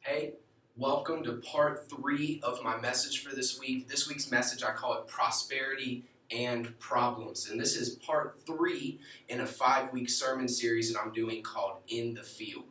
Hey, welcome to part 3 of my message for this week. This week's message, I call it Prosperity and Problems. And this is part 3 in a 5-week sermon series that I'm doing called In the Field.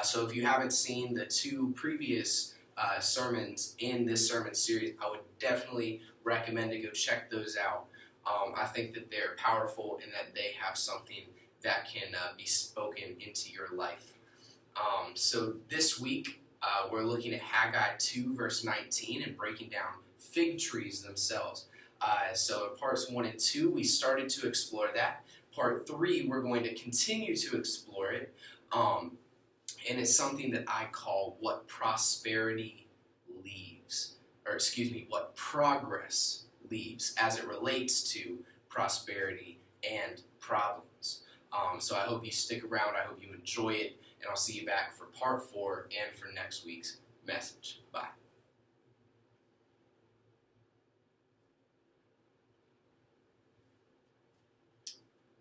So if you haven't seen the 2 previous sermons in this sermon series, I would definitely recommend to go check those out. I think that they're powerful and that they have something that can be spoken into your life. So this week, we're looking at Haggai 2, verse 19, and breaking down fig trees themselves. So in parts 1 and 2, we started to explore that. Part 3, we're going to continue to explore it. And it's something that I call what prosperity leaves, what progress leaves as it relates to prosperity and problems. So I hope you stick around. I hope you enjoy it. And I'll see you back for part 4 and for next week's message. Bye.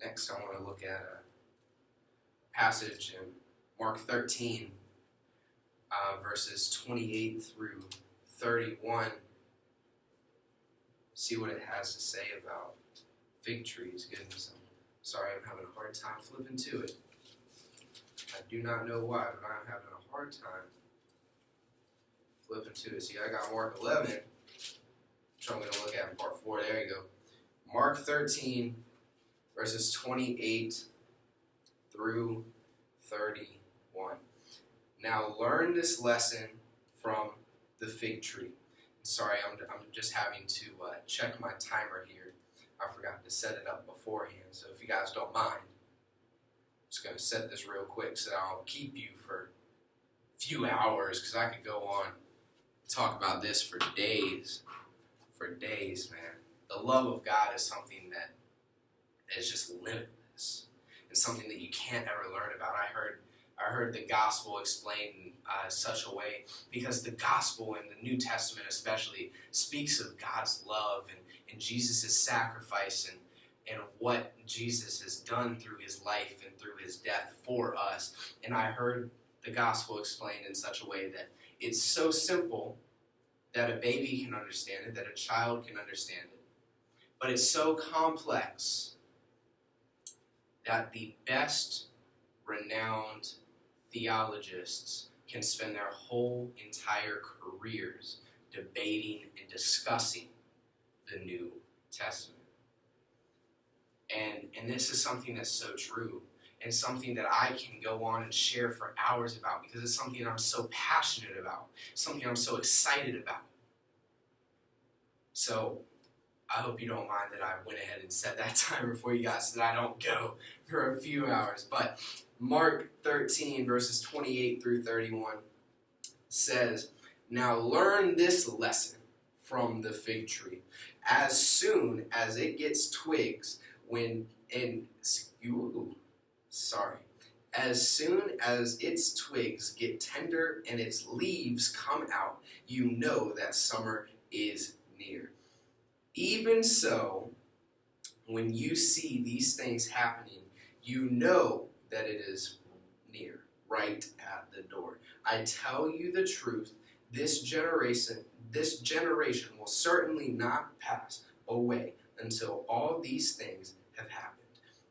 Next, I want to look at a passage in Mark 13, verses 28 through 31. See what it has to say about fig trees. Goodness, I'm sorry, I'm having a hard time flipping to it. I do not know why, but I'm having a hard time flipping to it. See, I got Mark 11, which I'm going to look at in part 4. There you go. Mark 13, verses 28 through 31. Now learn this lesson from the fig tree. Sorry, I'm just having to check my timer here. I forgot to set it up beforehand, so if you guys don't mind, I'm just going to set this real quick so that I'll keep you for a few hours, because I could go on and talk about this for days. For days, man. The love of God is something that is just limitless, and something that you can't ever learn about. I heard the gospel explained in such a way, because the gospel in the New Testament especially speaks of God's love and Jesus' sacrifice and what Jesus has done through his life and through his death for us. And I heard the gospel explained in such a way that it's so simple that a baby can understand it, that a child can understand it. But it's so complex that the best renowned theologians can spend their whole entire careers debating and discussing the New Testament. And this is something that's so true, and something that I can go on and share for hours about, because it's something I'm so passionate about, something I'm so excited about. So I hope you don't mind that I went ahead and set that timer for you guys so that I don't go for a few hours. But Mark 13, verses 28 through 31 says, "Now learn this lesson from the fig tree. As soon as it gets twigs, as soon as its twigs get tender and its leaves come out, you know that summer is near. Even so, when you see these things happening, you know that it is near, right at the door. I tell you the truth, this generation will certainly not pass away until all these things have happened.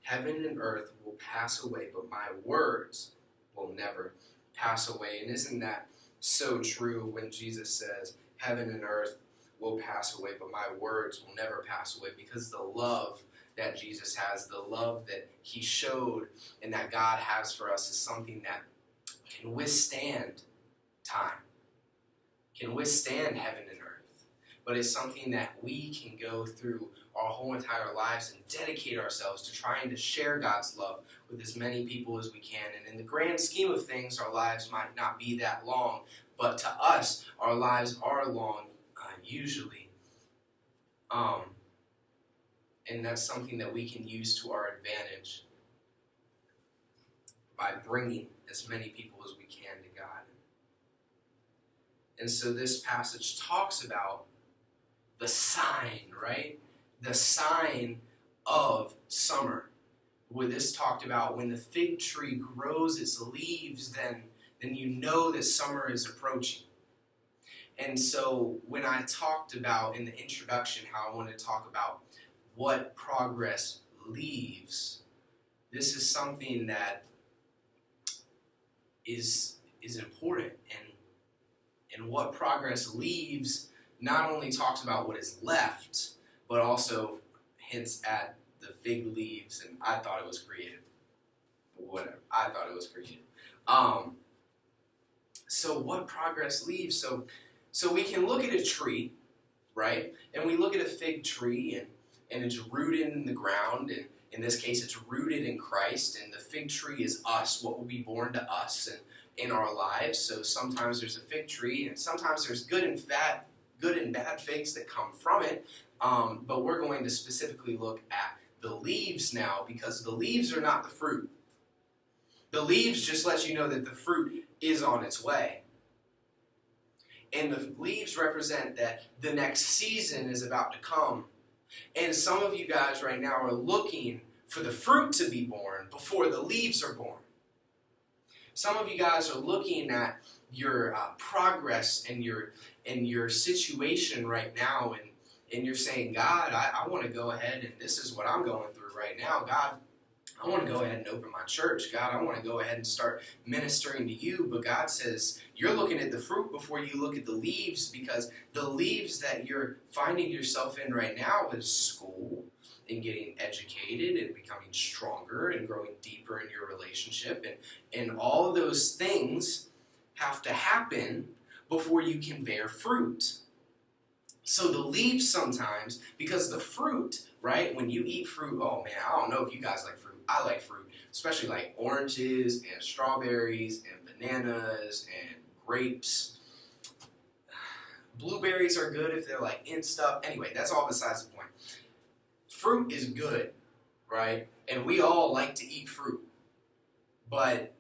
Heaven and earth will pass away, but my words will never pass away." And isn't that so true when Jesus says, heaven and earth will pass away, but my words will never pass away? Because the love that Jesus has, the love that he showed and that God has for us, is something that can withstand time, can withstand heaven and earth. But it's something that we can go through our whole entire lives and dedicate ourselves to trying to share God's love with as many people as we can. And in the grand scheme of things, our lives might not be that long, but to us, our lives are long, usually. And that's something that we can use to our advantage by bringing as many people as we can to God. And so this passage talks about the sign, right? The sign of summer. Where this talked about when the fig tree grows its leaves, then then you know that summer is approaching. And so when I talked about in the introduction how I wanted to talk about what progress leaves, this is something that is important. And what progress leaves not only talks about what is left, but also hints at the fig leaves. And I thought it was creative. Whatever. I thought it was creative. So what progress leaves? So we can look at a tree, right? And we look at a fig tree and it's rooted in the ground. And in this case, it's rooted in Christ. And the fig tree is us, what will be born to us and in our lives. So sometimes there's a fig tree, and sometimes there's good and bad figs that come from it. But we're going to specifically look at the leaves now, because the leaves are not the fruit. The leaves just let you know that the fruit is on its way. And the leaves represent that the next season is about to come. And some of you guys right now are looking for the fruit to be born before the leaves are born. Some of you guys are looking at your progress and your situation right now, and you're saying, God, I want to go ahead, and this is what I'm going through right now. God, I want to go ahead and open my church. God, I want to go ahead and start ministering to you. But God says, you're looking at the fruit before you look at the leaves, because the leaves that you're finding yourself in right now is school and getting educated and becoming stronger and growing deeper in your relationship. And all of those things have to happen before you can bear fruit. So the leaves sometimes, because the fruit, right, when you eat fruit, oh man, I don't know if you guys like fruit. I like fruit, especially like oranges and strawberries and bananas and grapes. Blueberries are good if they're like in stuff. Anyway, that's all besides the point. Fruit is good, right? And we all like to eat fruit. But,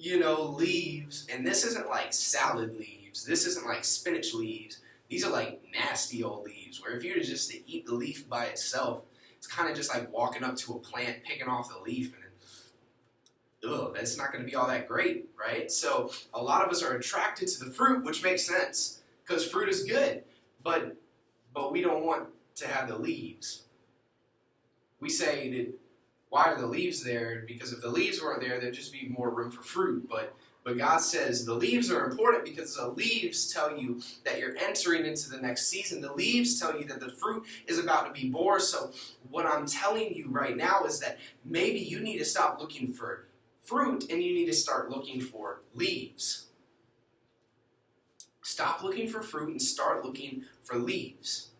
leaves, and this isn't like salad leaves. This isn't like spinach leaves. These are like nasty old leaves, where if you were just to eat the leaf by itself, it's kind of just like walking up to a plant, picking off the leaf, and then, that's not going to be all that great, right? So a lot of us are attracted to the fruit, which makes sense, because fruit is good, but we don't want to have the leaves. We say that, why are the leaves there? Because if the leaves weren't there, there'd just be more room for fruit. But God says the leaves are important because the leaves tell you that you're entering into the next season. The leaves tell you that the fruit is about to be born. So what I'm telling you right now is that maybe you need to stop looking for fruit and you need to start looking for leaves. Stop looking for fruit and start looking for leaves.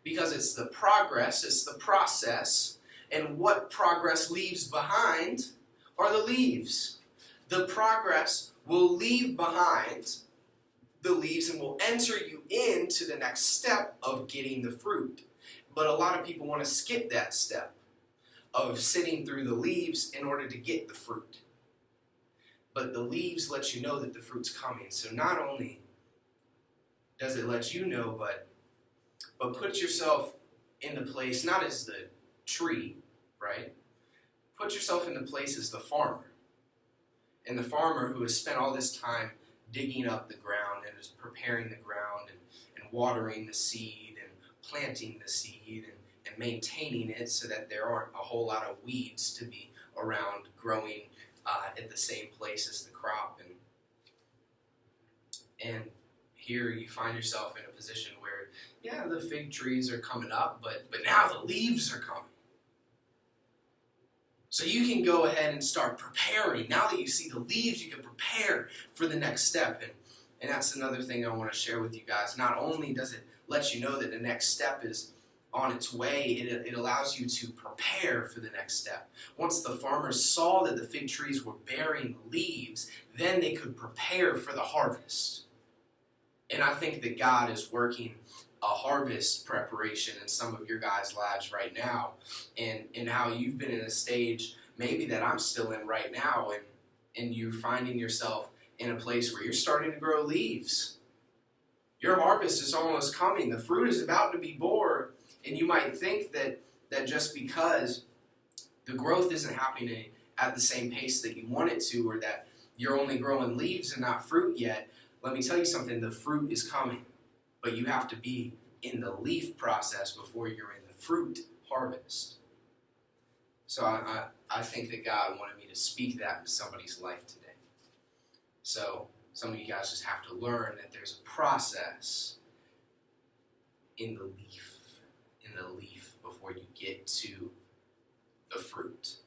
Because it's the progress, it's the process, and what progress leaves behind are the leaves. The progress will leave behind the leaves and will enter you into the next step of getting the fruit. But a lot of people want to skip that step of sitting through the leaves in order to get the fruit. But the leaves let you know that the fruit's coming. So not only does it let you know, but put yourself in the place, not as the tree, right? Put yourself in the place as the farmer. And the farmer who has spent all this time digging up the ground and is preparing the ground and watering the seed and planting the seed and maintaining it so that there aren't a whole lot of weeds to be around growing at the same place as the crop. And here you find yourself in a position where, yeah, the fig trees are coming up, but now the leaves are coming. So you can go ahead and start preparing. Now that you see the leaves, you can prepare for the next step. And that's another thing I want to share with you guys. Not only does it let you know that the next step is on its way, it allows you to prepare for the next step. Once the farmers saw that the fig trees were bearing leaves, then they could prepare for the harvest. And I think that God is working a harvest preparation in some of your guys' lives right now, and how you've been in a stage maybe that I'm still in right now, and you're finding yourself in a place where you're starting to grow leaves. Your harvest is almost coming. The fruit is about to be born, and you might think that just because the growth isn't happening at the same pace that you want it to, or that you're only growing leaves and not fruit yet, let me tell you something, the fruit is coming. But you have to be in the leaf process before you're in the fruit harvest. So I think that God wanted me to speak that into somebody's life today. So some of you guys just have to learn that there's a process in the leaf before you get to the fruit.